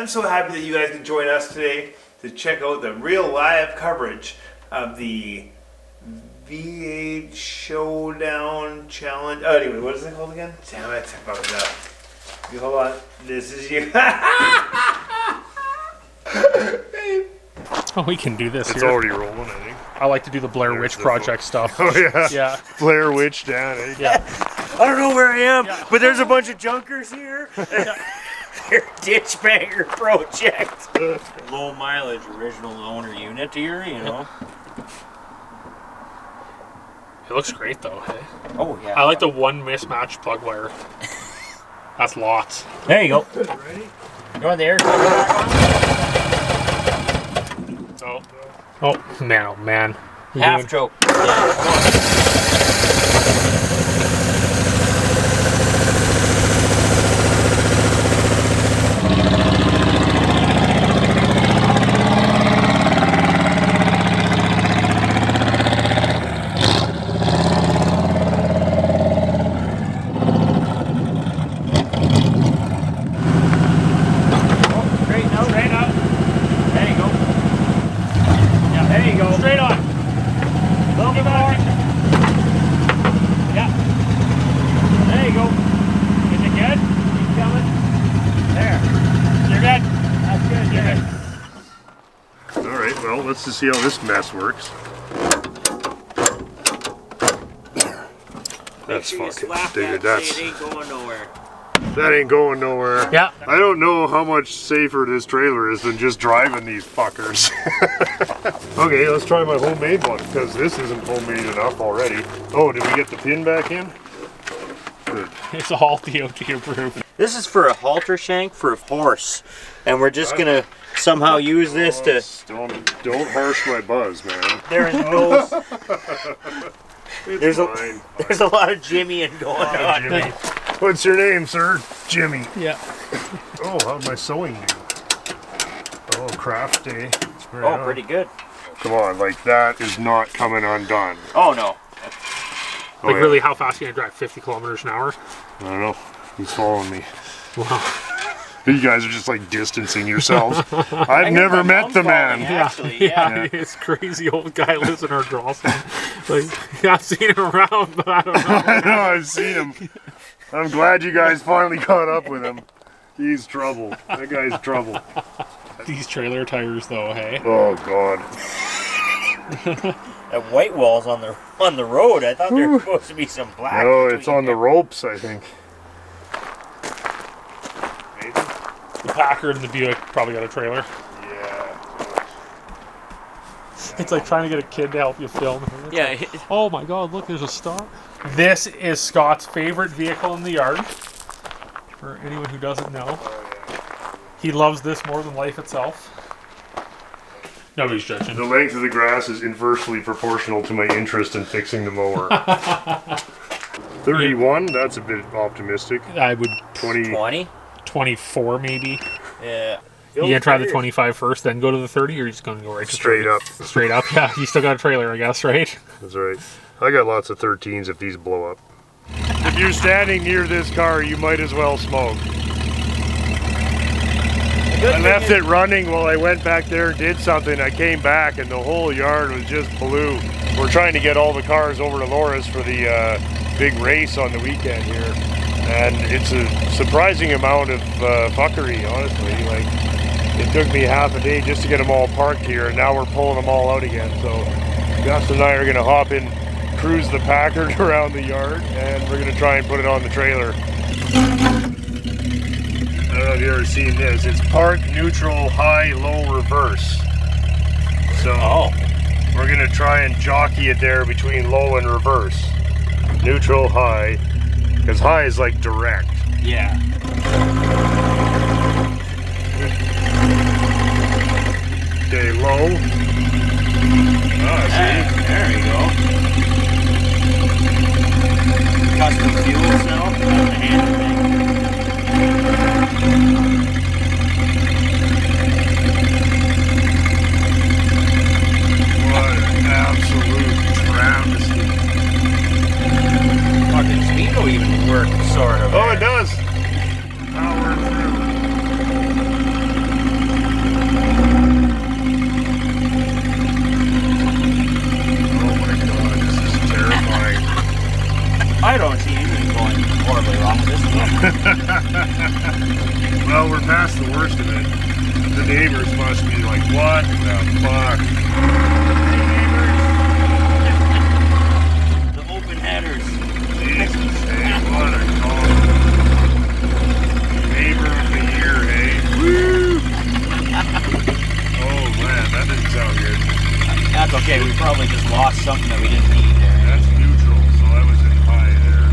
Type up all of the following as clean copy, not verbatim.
I'm so happy that you guys could join us today to check out the real live coverage of the V8 Showdown Challenge. Oh, anyway, what is it called again? Damn it, I fucked it up. You hold on. This is you. Oh, we can do this. It's here. already rolling, I think. I like to do the Blair Witch Project stuff. Oh, yeah. Yeah. Blair Witch down, eh? Yeah. I don't know where I am, but there's a bunch of junkers here. Your ditch banger project. Low mileage original owner unit here, you know. It looks great though, hey? Oh, yeah. I like the one mismatched plug wire. That's lots. There you go. Ready? You want the air cover back on? Oh man, oh man. Half choke. Yeah, come on. Let's just see how this mess works. That's fucking dude. That ain't going nowhere. That ain't going nowhere. Yeah. I don't know how much safer this trailer is than just driving these fuckers. Okay, let's try my homemade one because this isn't homemade enough already. Oh, did we get the pin back in? Good. It's all DOT approved. This is for a halter shank for a horse, and we're just gonna somehow use this to. Don't harsh my buzz, man. There is no. There's a lot of jimmying going on. Jimmy. What's your name, sir? Jimmy. Yeah. Oh, how'd my sewing do? Oh, craft day. Oh, pretty good. Come on, like that is not coming undone. Oh no. Like really, how fast are you gonna drive? 50 kilometers an hour? I don't know. He's following me. Wow. You guys are just like distancing yourselves. I've never met the man. Actually, yeah. This crazy old guy lives in Ardrossan. Like, I've seen him around, but I don't know. I know, I've seen him. I'm glad you guys finally caught up with him. He's trouble. That guy's trouble. These trailer tires, though, hey? Oh, God. That white wall's on the road. I thought there was supposed to be some black. No, it's on the ropes, I think. The Packard and the Buick probably got a trailer. Yeah. It's like trying to get a kid to help you film. Yeah. Oh my God, look, there's a star. This is Scott's favorite vehicle in the yard. For anyone who doesn't know. He loves this more than life itself. Nobody's judging. The length of the grass is inversely proportional to my interest in fixing the mower. 31, that's a bit optimistic. I would 20? 24 maybe. Yeah. You gonna try the 25 first, then go to the 30, or you're just gonna go right to Straight up. Straight up, yeah. You still got a trailer, I guess, right? That's right. I got lots of 13s if these blow up. If you're standing near this car, you might as well smoke. I left it running while I went back there and did something. I came back and the whole yard was just blue. We're trying to get all the cars over to Laura's for the big race on the weekend here. And it's a surprising amount of fuckery, honestly. Like, it took me half a day just to get them all parked here, and now we're pulling them all out again. So Gus and I are going to hop in, cruise the Packard around the yard, and we're going to try and put it on the trailer. I don't know if you've ever seen this. It's park, neutral, high, low, reverse. So we're going to try and jockey it there between low and reverse. Neutral, high. Because high is like direct. Yeah. Okay, low. Ah, see? There you go. Custom fuel cell. The hand thing. What an absolute travesty. Fucking Speedo even works, sort of. Oh, it does. Well, we're past the worst of it. The neighbors must be like, what the fuck? The open headers. Jesus, hey, what a call. Neighbor of the year, hey? Woo! Oh man, that didn't sound good. That's okay, we probably just lost something that we didn't need there. That's neutral, so I was in high there.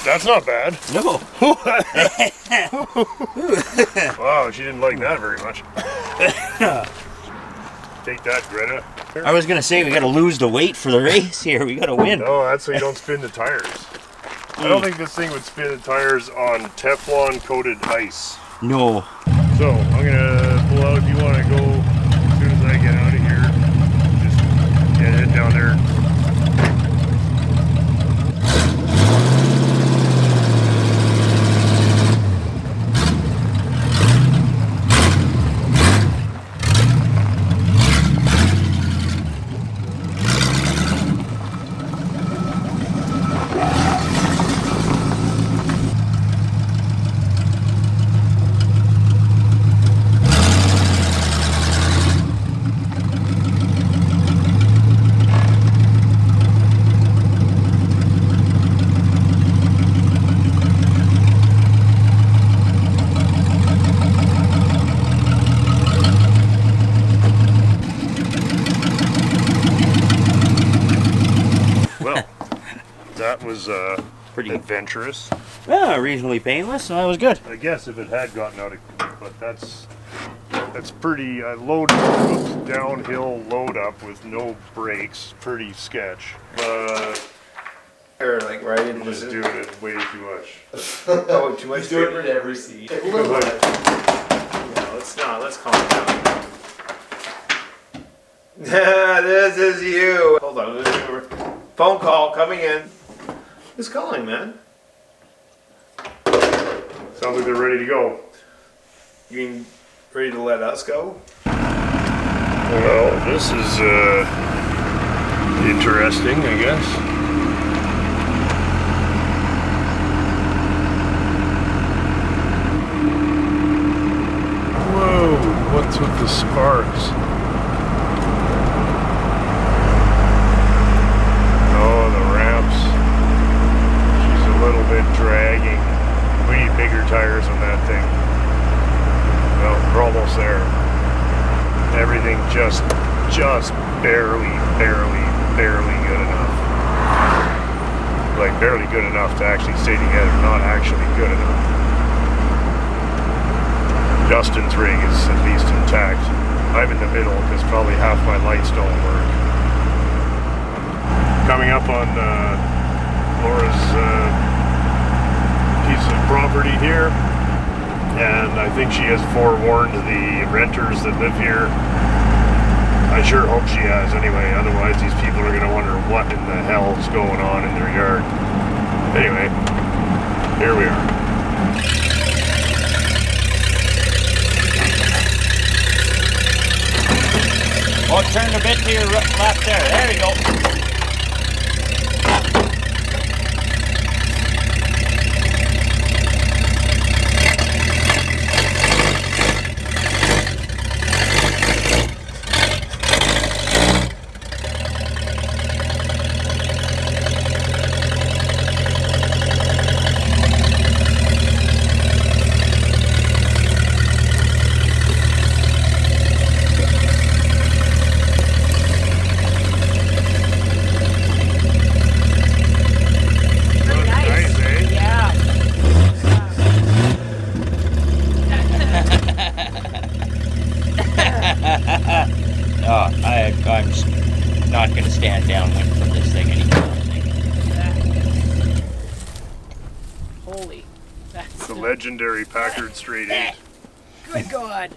That's not bad. No. Wow, she didn't like that very much. Take that, Greta. I was gonna say we gotta lose the weight for the race here. We gotta win. No, that's so you don't spin the tires. I don't think this thing would spin the tires on Teflon coated ice. No. So I'm gonna pull out if you want to go as soon as I get out of here. Just head down there. That was pretty adventurous. Yeah, reasonably painless, so that was good. I guess if it had gotten out of, but that's pretty downhill load up with no brakes. Pretty sketch. Or like right in I'm just doing it way too much. Oh, too much. He's doing it in every seat. A little bit. No, let's not. Let's calm down. This is you. Hold on. Phone call coming in. Who's calling, man? Sounds like they're ready to go. You mean ready to let us go? Well, this is interesting, I guess. Whoa, what's with the sparks? Oh, the ramps. She's a little bit dragging. We need bigger tires on that thing. Well, we're almost there. Everything just barely good enough. Like barely good enough to actually stay together, not actually good enough. Justin's rig is at least intact. I'm in the middle because probably half my lights don't work. Coming up on Laura's piece of property here, and I think she has forewarned the renters that live here. I sure hope she has anyway, otherwise these people are going to wonder what in the hell is going on in their yard. Anyway, here we are. Oh, turn a bit to your left there. There you go. I'm just not going to stand downwind from this thing anymore. Holy. The legendary Packard Straight 8. Good God.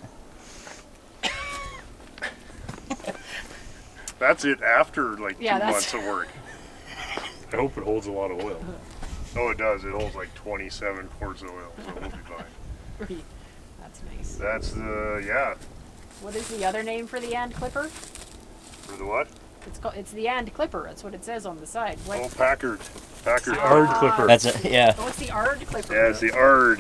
That's it after like Yeah, 2 that's- months of work. I hope it holds a lot of oil. Oh, it does. It holds like 27 quarts of oil, so we'll be fine. Pretty. That's nice. That's the, yeah. What is the other name for the and clipper? For the what? It's the and clipper. That's what it says on the side. What? Oh, Packard. Packard Ah. Ard Clipper. That's it. Yeah. Oh, it's the Ard clipper. Yeah, it's the Ard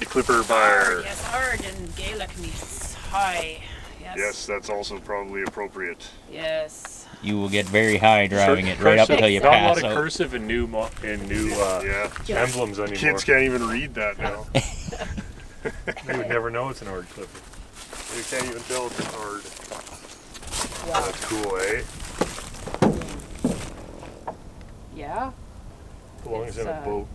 Clipper bar. Yes, Ard and Gaelic meets. Hi. Yes. Yes, that's also probably appropriate. Yes. You will get very high driving it right up until you Not a pass lot of out. cursive and new Yeah. emblems anymore. Kids can't even read that now. You would never know it's an Ard clipper. You can't even tell it's an Ard. Wow. That's cool, eh? Yeah. Belongs It's, in a boat,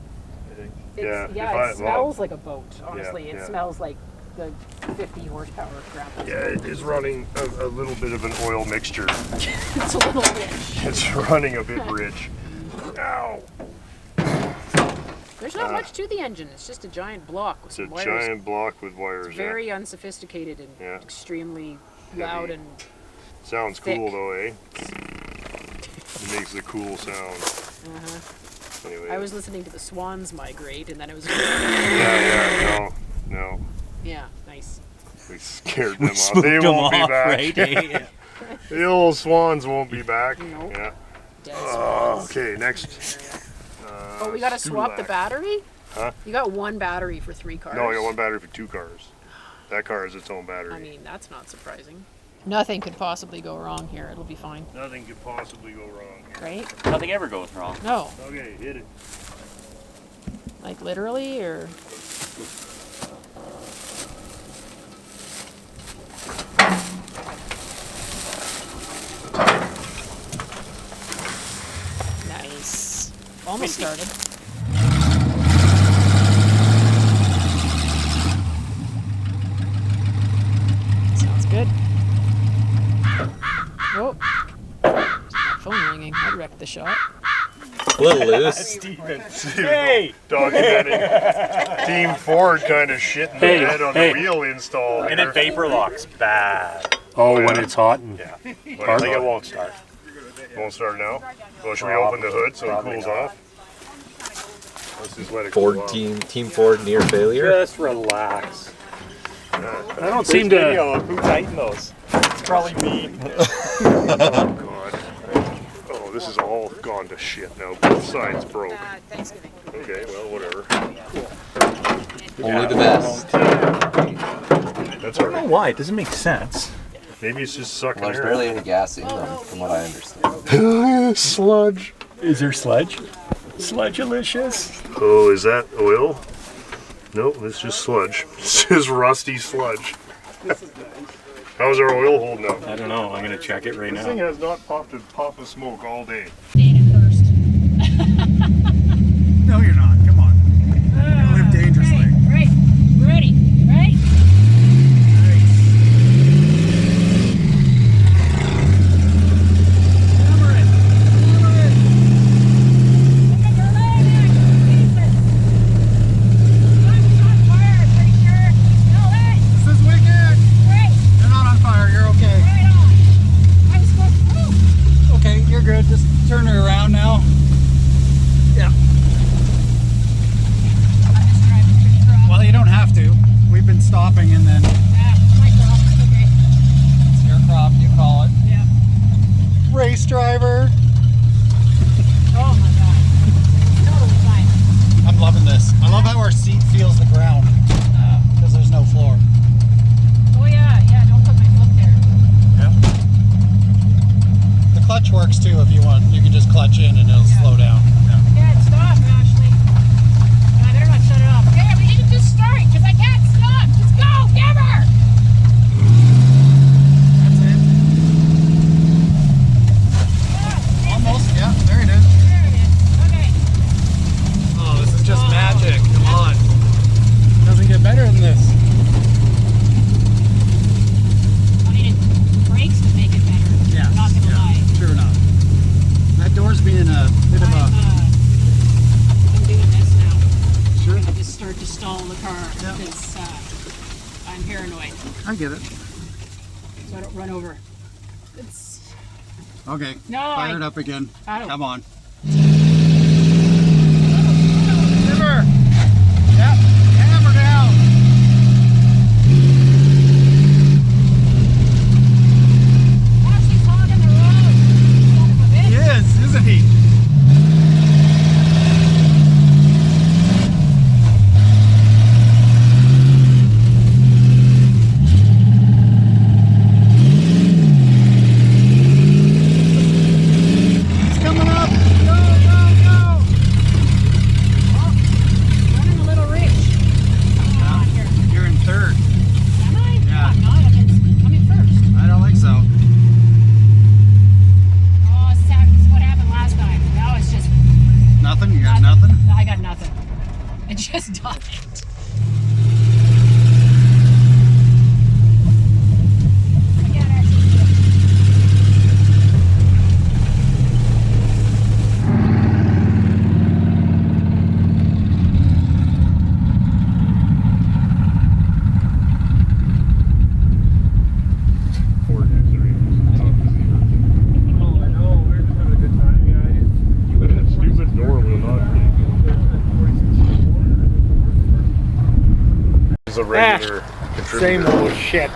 I think. It's, Yeah, yeah, if it smells like a boat. Honestly, yeah. it smells like the 50 horsepower grapple. Yeah, it is running a little bit of an oil mixture. It's a little rich. It's running a bit rich. Ow! There's not much to the engine. It's just a giant block with It's a some wires. giant block with wires. It's very unsophisticated and Yeah. extremely loud and Sounds thick. cool though, eh? It makes a cool sound. Anyway. I was listening to the swans migrate, and then it was Yeah, no. yeah, nice. We scared them off. Spooked They them won't be off, back. right? Yeah. The old swans won't be back. Nope. Yeah. Dead swans. Okay, next. Oh, we gotta swap the Studebaker. battery? Huh? You got one battery for 3 cars? No, I got one battery for 2 cars. That car has its own battery. I mean, that's not surprising. Nothing could possibly go wrong here. It'll be fine, Nothing could possibly go wrong here. right? Nothing ever goes wrong. No, Okay, hit it. like literally, or nice. Almost started. Sounds good. Oh, phone ringing. That wrecked the shot. A little loose. Hey! Documenting Team Ford kind of shitting the bed on the wheel install. And it vapor locks bad. Oh, when it's hot and Yeah. when I it's think it hot. won't start. Won't start now? Well, should we open the hood so it Probably cools not. off? Let's just let it cool Ford off. team Ford near failure. Just relax. I don't seem to. Who tightened those? It's probably me. Oh, God. Oh, this is all gone to shit now. Both sides broke. Thanksgiving. Okay, well, whatever. Only the best. That's all right. Why? It doesn't make sense. Maybe it's just sucking Well, there's air. barely any gas in them, from what I understand. Sludge. Is there sledge? Sledge-alicious? Oh, is that oil? Nope, it's just sludge. It's just rusty sludge. How's our oil holding up? I don't know. I'm gonna check it right This now. thing has not popped a puff of smoke all day. First. No, you're not. Come on. Live dangerously. Right. Ready. Right? This is wicked. You're not on fire. You're okay. Okay, you're good. Just turn her around now. Yeah. Well, you don't have to. We've been stopping and then it's your crop, you call it. Yeah. Race driver. Oh my god. Totally fine. I'm loving this. I love how our seat feels the ground because there's no floor. Oh yeah, yeah, don't put my foot there. The clutch works too if you want. You can just clutch in and it'll slow down. Yeah, stop, Ashley. I better not shut it off. Yeah, we need to just start because I can't stop. Just go, give her! That's it. Almost. Yeah, there it is. There it is. Okay. Oh, this is just magic. Come on. Doesn't get better than this. I needed brakes to make it better. Yeah. I'm not gonna lie. True enough. That door's being a bit of a to stall the car because I'm paranoid, I get it. so I don't run over. It's Okay. no. Fire it up again. I don't. Come on. Hammer! Yep, hammer down! Gosh, he's hogging the road. Son of a bitch. He is, isn't he? He's coming up! Go, go, go! Running a little rich. Come on here. You're in third. Am I? Yeah. No, I'm not. I'm in first. I don't think so. Oh, sad. This is what happened last time. Now it's just Nothing? You got nothing? I got nothing. I just died. I can't actually do it. Oh, I know. We're just having a good time, guys. But that stupid door will not be. It's a regular contributor. Same old shit.